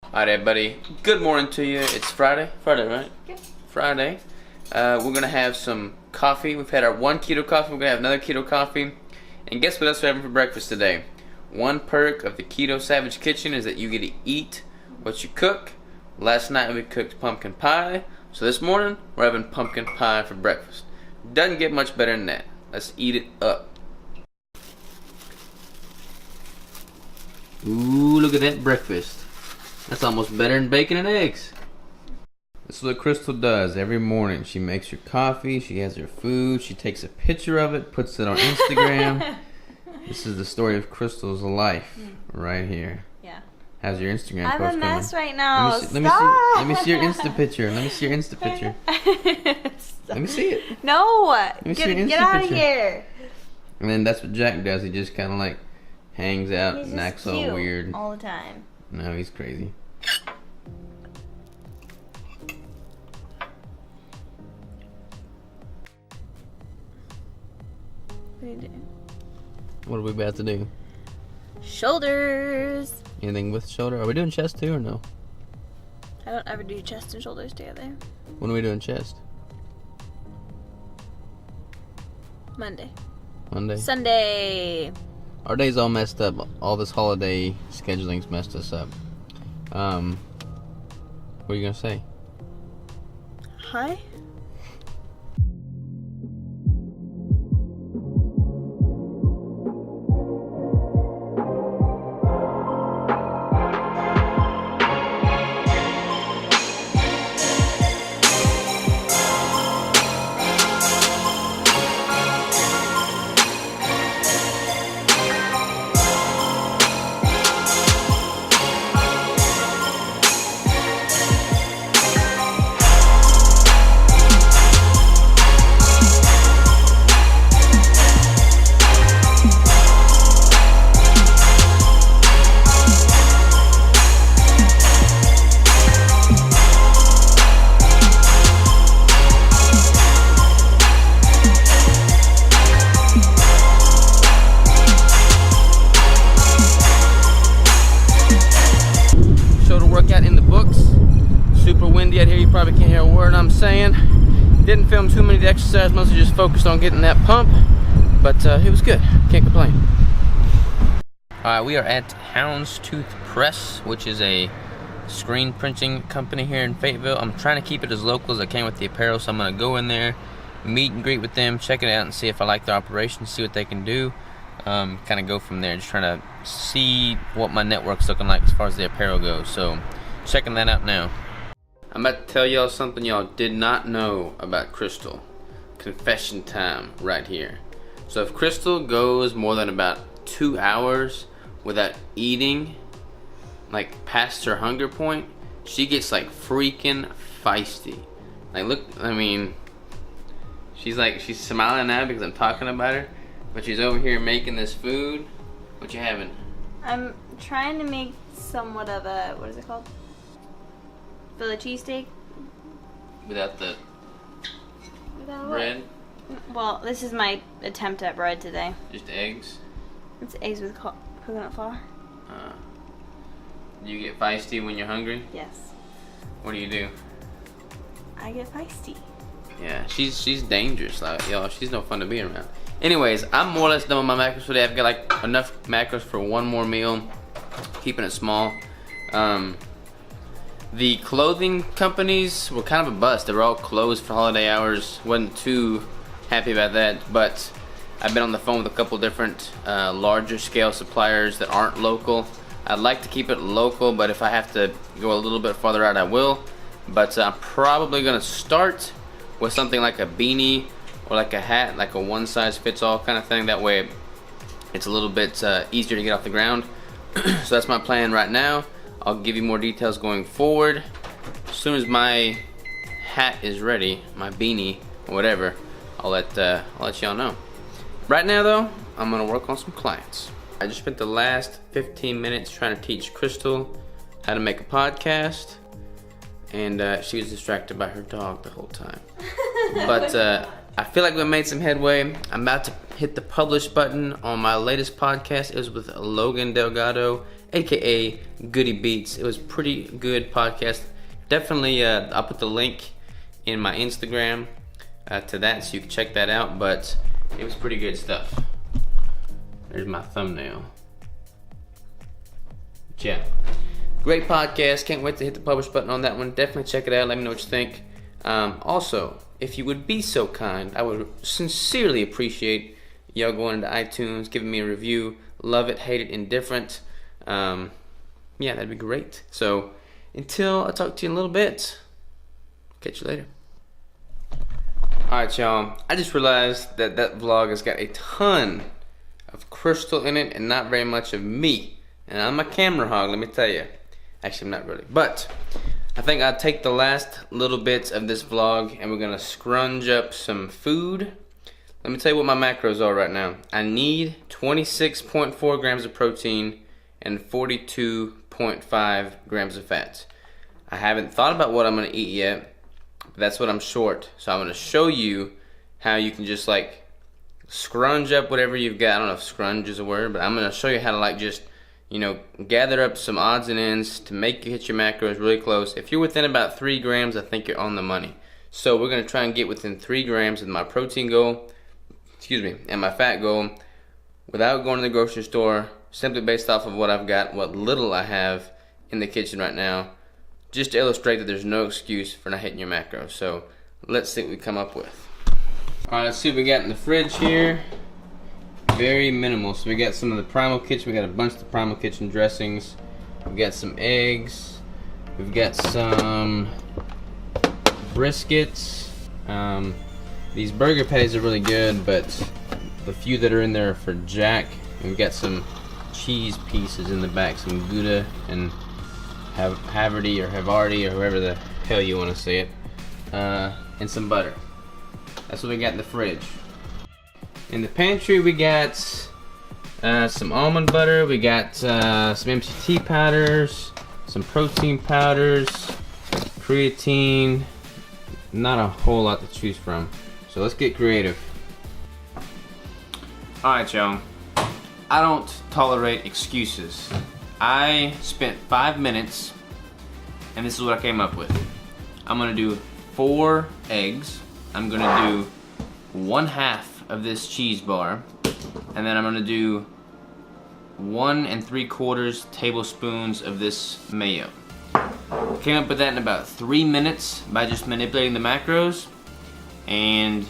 Alright everybody, good morning to you. It's Friday, right? Yep. Friday. We're going to have some coffee. We've had our one keto coffee, we're going to have another keto coffee. And guess what else we're having for breakfast today? One perk of the Keto Savage Kitchen is that you get to eat what you cook. Last night we cooked pumpkin pie, so this morning we're having pumpkin pie for breakfast. Doesn't get much better than that. Let's eat it up. Ooh, look at that breakfast. That's almost better than bacon and eggs. This is what Crystal does every morning. She makes her coffee, she has her food, she takes a picture of it, puts it on Instagram. This is the story of Crystal's life right here. Yeah. How's your Instagram post I'm coming? a mess right now. Let me see your Insta picture. Let me see your Insta picture. Let me see it. No. Get out of here. And then that's what Jack does. He just kind of like hangs out He's and just acts all cute weird. all the time. No, he's crazy. What are you doing? What are we about to do? Shoulders. Anything with shoulder? Are we doing chest too or no? I don't ever do chest and shoulders together. When are we doing chest? Monday. Sunday? Our day's all messed up. All this holiday scheduling's messed us up. What are you gonna say? Hi. Workout in the books. Super windy out here, you probably can't hear a word I'm saying. Didn't film too many of the exercise, mostly just focused on getting that pump, but it was good, can't complain. Alright, we are at Houndstooth Press, which is a screen printing company here in Fayetteville. I'm trying to keep it as local as I can with the apparel, so I'm going to go in there, meet and greet with them, check it out and see if I like their operation, see what they can do. Kind of go from there, just trying to see what my network's looking like as far as the apparel goes. So checking that out now. I'm about to tell y'all something y'all did not know about Crystal. Confession time right here. So if Crystal goes more than about 2 hours without eating, like past her hunger point, she gets like freaking feisty. Like look, I mean, she's smiling now because I'm talking about her. But she's over here making this food. What you having? I'm trying to make somewhat of a, what is it called? Philly cheesesteak. Without the Without bread? what? Well, this is my attempt at bread today. Just eggs? It's eggs with coconut flour. Do you get feisty when you're hungry? Yes. What do you do? I get feisty. Yeah, she's dangerous. Like, y'all, she's no fun to be around. Anyways, I'm more or less done with my macros for today. I've got like enough macros for one more meal, keeping it small. The clothing companies were kind of a bust. They were all closed for holiday hours. Wasn't too happy about that, but I've been on the phone with a couple different larger scale suppliers that aren't local. I'd like to keep it local, but if I have to go a little bit farther out, I will. But I'm probably gonna start with something like a beanie or like a hat, like a one-size-fits-all kind of thing. That way it's a little bit easier to get off the ground. So that's my plan right now. I'll give you more details going forward. As soon as my hat is ready, my beanie or whatever, I'll let y'all know. Right now though, I'm gonna work on some clients. I just spent the last 15 minutes trying to teach Crystal how to make a podcast, and she was distracted by her dog the whole time. But I feel like we made some headway. I'm about to hit the publish button on my latest podcast. It was with Logan Delgado aka Goody Beats. It was pretty good podcast. Definitely, I'll put the link in my Instagram to that so you can check that out, but it was pretty good stuff. There's my thumbnail. Yeah, great podcast. Can't wait to hit the publish button on that one. Definitely check it out. Let me know what you think. Also, if you would be so kind, I would sincerely appreciate y'all going into iTunes, giving me a review. Love it, hate it, indifferent. Yeah, that'd be great. So until I talk to you in a little bit, catch you later. Alright, y'all, I just realized that vlog has got a ton of Crystal in it and not very much of me. And I'm a camera hog, let me tell you. Actually, I'm not really. But I think I'll take the last little bits of this vlog and we're going to scrunch up some food. Let me tell you what my macros are right now. I need 26.4 grams of protein and 42.5 grams of fat. I haven't thought about what I'm going to eat yet, but that's what I'm short. So I'm going to show you how you can just like scrunch up whatever you've got. I don't know if scrunch is a word, but I'm going to show you how to like just, you know, gather up some odds and ends to make you hit your macros really close. If you're within about 3 grams, I think you're on the money. So we're going to try and get within 3 grams of my protein goal, and my fat goal without going to the grocery store, simply based off of what I've got, what little I have in the kitchen right now, just to illustrate that there's no excuse for not hitting your macros. So let's see what we come up with. Alright, let's see what we got in the fridge here. Very minimal. So we got some of the Primal Kitchen. We got a bunch of the Primal Kitchen dressings. We've got some eggs. We've got some briskets. These burger patties are really good, but the few that are in there are for Jack. And we've got some cheese pieces in the back, some Gouda and Havarti or Havarti or whoever the hell you want to say it, and some butter. That's what we got in the fridge. In the pantry we got some almond butter, we got some MCT powders, some protein powders, creatine, not a whole lot to choose from. So let's get creative. Alright, y'all, I don't tolerate excuses. I spent 5 minutes and this is what I came up with. I'm gonna do 4 eggs. I'm gonna do 1/2 of this cheese bar, and then I'm gonna do 1 3/4 tablespoons of this mayo. Came up with that in about 3 minutes by just manipulating the macros, and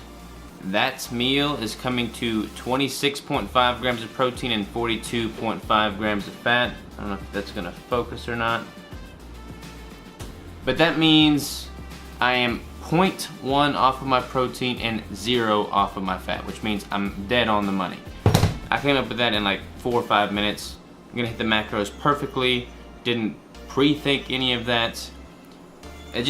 that meal is coming to 26.5 grams of protein and 42.5 grams of fat. I don't know if that's gonna focus or not, but that means I am 0.1 off of my protein and 0 off of my fat, which means I'm dead on the money. I came up with that in like 4 or 5 minutes. I'm gonna hit the macros perfectly. Didn't pre-think any of that. I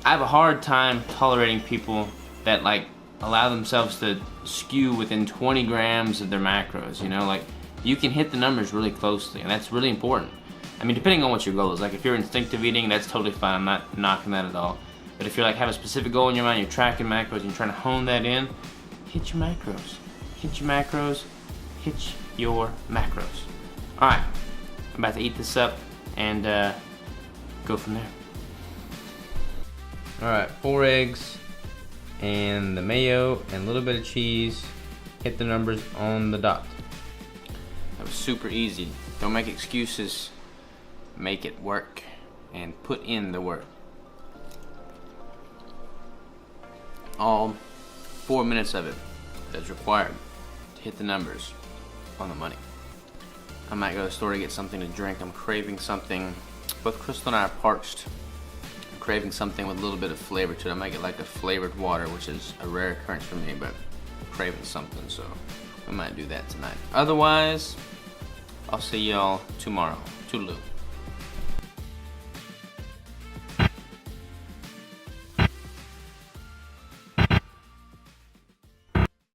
have a hard time tolerating people that like allow themselves to skew within 20 grams of their macros, you know, like you can hit the numbers really closely, and that's really important. I mean, depending on what your goal is. Like if you're instinctive eating, that's totally fine. I'm not knocking that at all. But if you're like have a specific goal in your mind, you're tracking macros and you're trying to hone that in, hit your macros. Hit your macros. Hit your macros. Alright, I'm about to eat this up and go from there. Alright, 4 eggs and the mayo and a little bit of cheese. Hit the numbers on the dot. That was super easy. Don't make excuses. Make it work and put in the work. All 4 minutes of it that's required to hit the numbers on the money. I might go to the store to get something to drink. I'm craving something. Both Crystal and I are parched. I'm craving something with a little bit of flavor to it. I might get like a flavored water, which is a rare occurrence for me, but I'm craving something, so we might do that tonight. Otherwise, I'll see y'all tomorrow. Toodaloo.